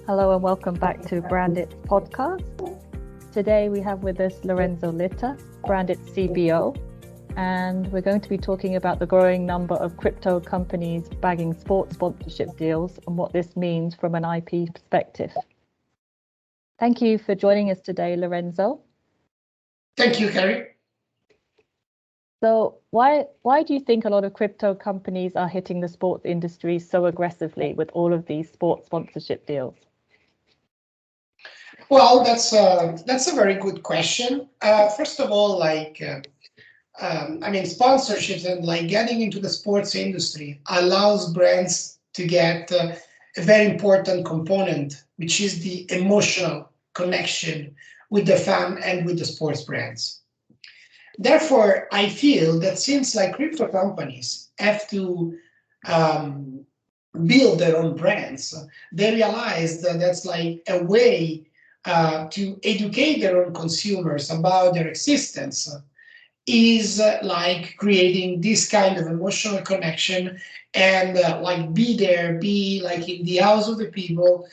Hello and welcome back to Brandit's podcast. Today we have with us Lorenzo Litta, Brandit's CBO, and we're going to be talking about the growing number of crypto companies bagging sports sponsorship deals and what this means from an IP perspective. Thank you for joining us today, Lorenzo. Thank you, Carrie. So why do you think a lot of crypto companies are hitting the sports industry so aggressively with all of these sports sponsorship deals? Well, that's a very good question. First of all, sponsorships and getting into the sports industry allows brands to get a very important component, which is the emotional connection with the fan and with the sports brands. Therefore, I feel that since crypto companies have to build their own brands, they realize that that's a way to educate their own consumers about their existence is creating this kind of emotional connection and be in the house of the people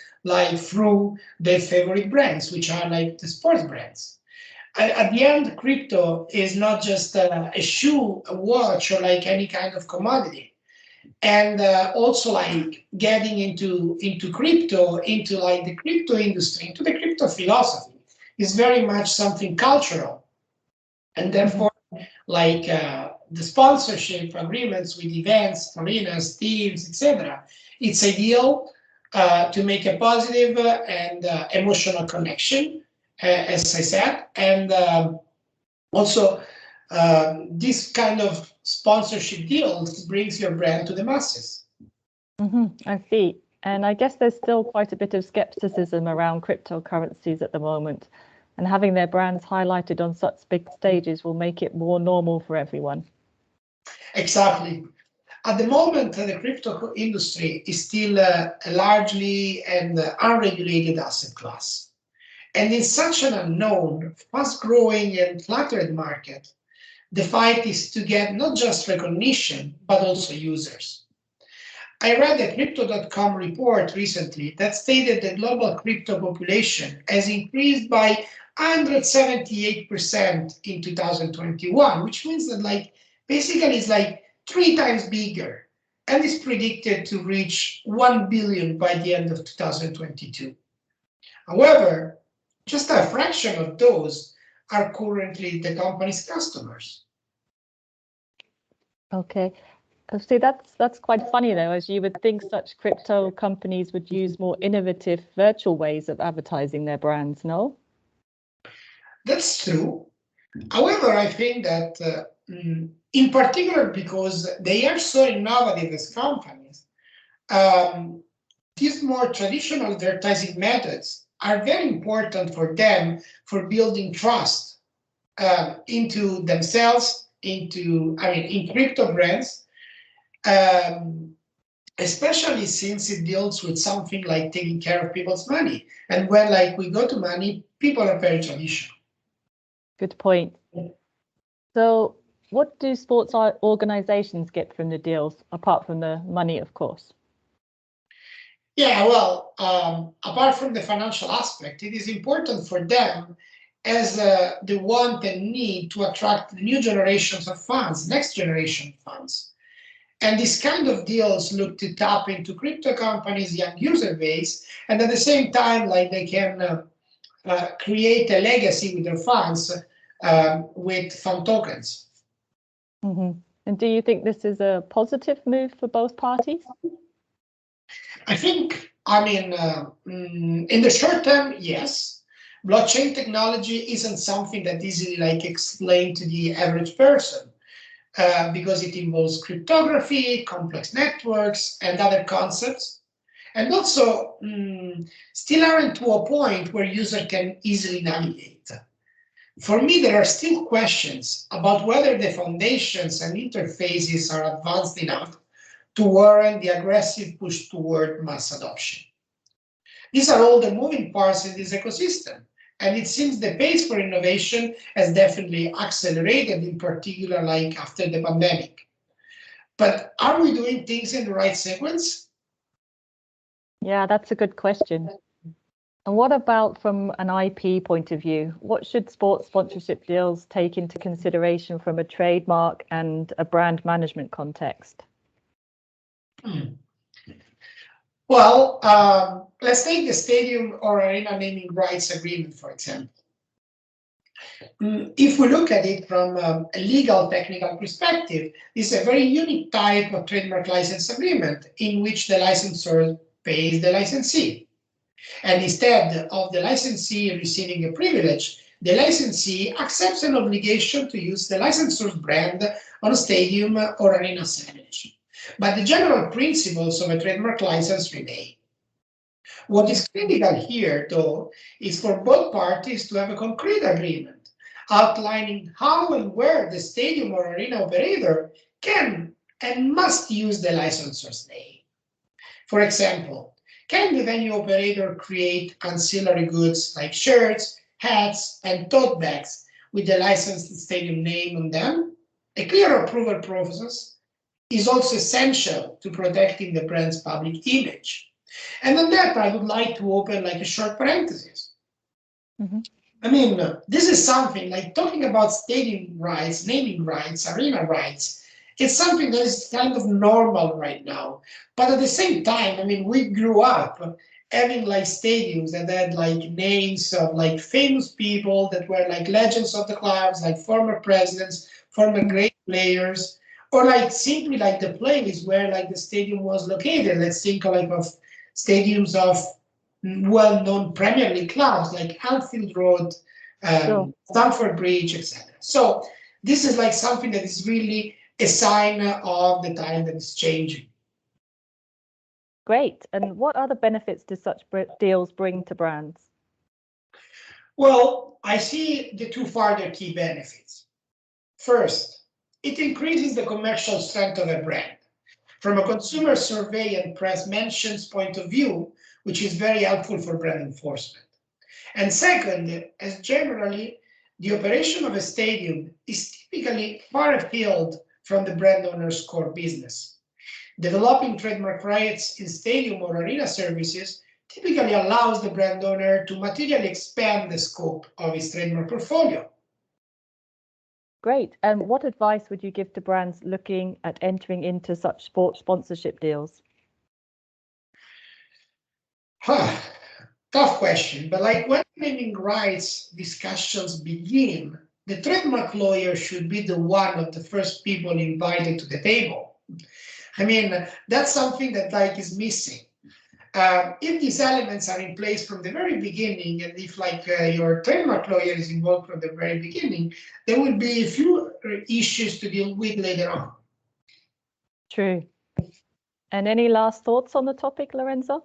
through their favorite brands, which are the sports brands. At the end, crypto is not just a shoe, a watch, or any kind of commodity. And also getting into crypto, into the crypto industry, into the crypto philosophy is very much something cultural. And therefore, the sponsorship agreements with events, arenas, teams, etc., it's ideal to make a positive and emotional connection, as I said. And also, this kind of sponsorship deals brings your brand to the masses. I see. And I guess there's still quite a bit of skepticism around cryptocurrencies at the moment. And having their brands highlighted on such big stages will make it more normal for everyone. Exactly. At the moment, the crypto industry is still largely an unregulated asset class. And in such an unknown, fast-growing and cluttered market, the fight is to get not just recognition, but also users. I read a Crypto.com report recently that stated the global crypto population has increased by 178% in 2021, which means that basically it's 3 times bigger and is predicted to reach 1 billion by the end of 2022. However, just a fraction of those are currently the company's customers. Okay. See, that's quite funny though, as you would think such crypto companies would use more innovative virtual ways of advertising their brands, no? That's true. However, I think that in particular because they are so innovative as companies, these more traditional advertising methods are very important for them for building trust into themselves, in crypto brands, especially since it deals with something like taking care of people's money. And when we go to money, people are very traditional. Good point. So what do sports organizations get from the deals, apart from the money, of course? Yeah, well, apart from the financial aspect, it is important for them as they want and need to attract new generations of fans, next generation fans. And these kind of deals look to tap into crypto companies' young user base, and at the same time, they can create a legacy with their fans with fan tokens. Mm-hmm. And do you think this is a positive move for both parties? I think, in the short term, yes. Blockchain technology isn't something that easily explained to the average person because it involves cryptography, complex networks, and other concepts. And also, still aren't to a point where user can easily navigate. For me, there are still questions about whether the foundations and interfaces are advanced enough to warrant the aggressive push toward mass adoption. These are all the moving parts in this ecosystem, and it seems the pace for innovation has definitely accelerated, in particular after the pandemic. But are we doing things in the right sequence? Yeah, that's a good question. And what about from an IP point of view? What should sports sponsorship deals take into consideration from a trademark and a brand management context? Well, let's take the stadium or arena naming rights agreement, for example. If we look at it from a legal technical perspective, this is a very unique type of trademark license agreement in which the licensor pays the licensee. And instead of the licensee receiving a privilege, the licensee accepts an obligation to use the licensor's brand on a stadium or arena signage. But the general principles of a trademark license remain. What is critical here, though, is for both parties to have a concrete agreement outlining how and where the stadium or arena operator can and must use the licensor's name. For example, can the venue operator create ancillary goods like shirts, hats, and tote bags with the licensed stadium name on them? A clear approval process is also essential to protecting the brand's public image. And on that, I would like to open like a short parenthesis. Mm-hmm. I mean, this is something like talking about stadium rights, naming rights, arena rights. It's something that is kind of normal right now. But at the same time, I mean, we grew up having like stadiums that had like names of like famous people that were like legends of the clubs, like former presidents, former great players, or like simply like the place where like the stadium was located. Let's think like of stadiums of well-known Premier League clubs like Anfield Road, Sure. Stamford Bridge, etc. So this is like something that is really a sign of the time that is changing. Great. And what other benefits do such deals bring to brands? Well, I see the two further key benefits. First, it increases the commercial strength of a brand. From a consumer survey and press mentions point of view, which is very helpful for brand enforcement. And second, as generally, the operation of a stadium is typically far afield from the brand owner's core business. Developing trademark rights in stadium or arena services typically allows the brand owner to materially expand the scope of his trademark portfolio. Great. And what advice would you give to brands looking at entering into such sports sponsorship deals? Tough question, but like when naming rights discussions begin, the trademark lawyer should be the one of the first people invited to the table. I mean, that's something that like is missing. If these elements are in place from the very beginning, and if like your trademark lawyer is involved from the very beginning, there will be a few issues to deal with later on. True. And any last thoughts on the topic, Lorenzo?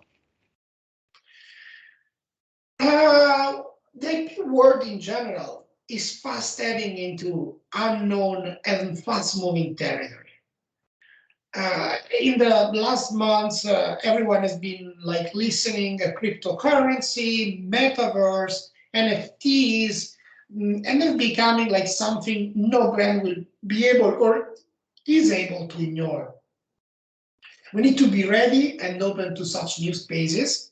The key word in general is fast heading into unknown and fast-moving territory. In the last months, everyone has been like listening to cryptocurrency, metaverse, NFTs, and it's becoming like something no brand will be able or is able to ignore. We need to be ready and open to such new spaces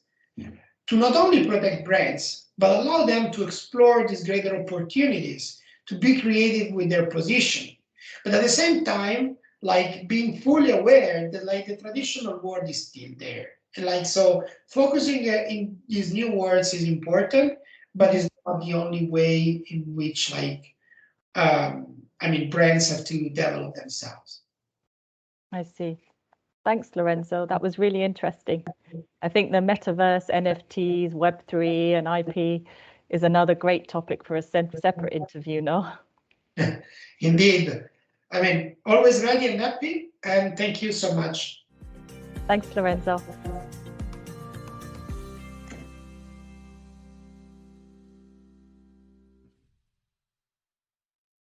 to not only protect brands, but allow them to explore these greater opportunities, to be creative with their position. But at the same time, like being fully aware that like the traditional world is still there. And like, so focusing in these new words is important, but it's not the only way in which like, brands have to develop themselves. I see. Thanks, Lorenzo. That was really interesting. I think the metaverse, NFTs, Web3 and IP is another great topic for a separate interview, no? Indeed. I mean, always ready and happy, and thank you so much. Thanks, Lorenzo.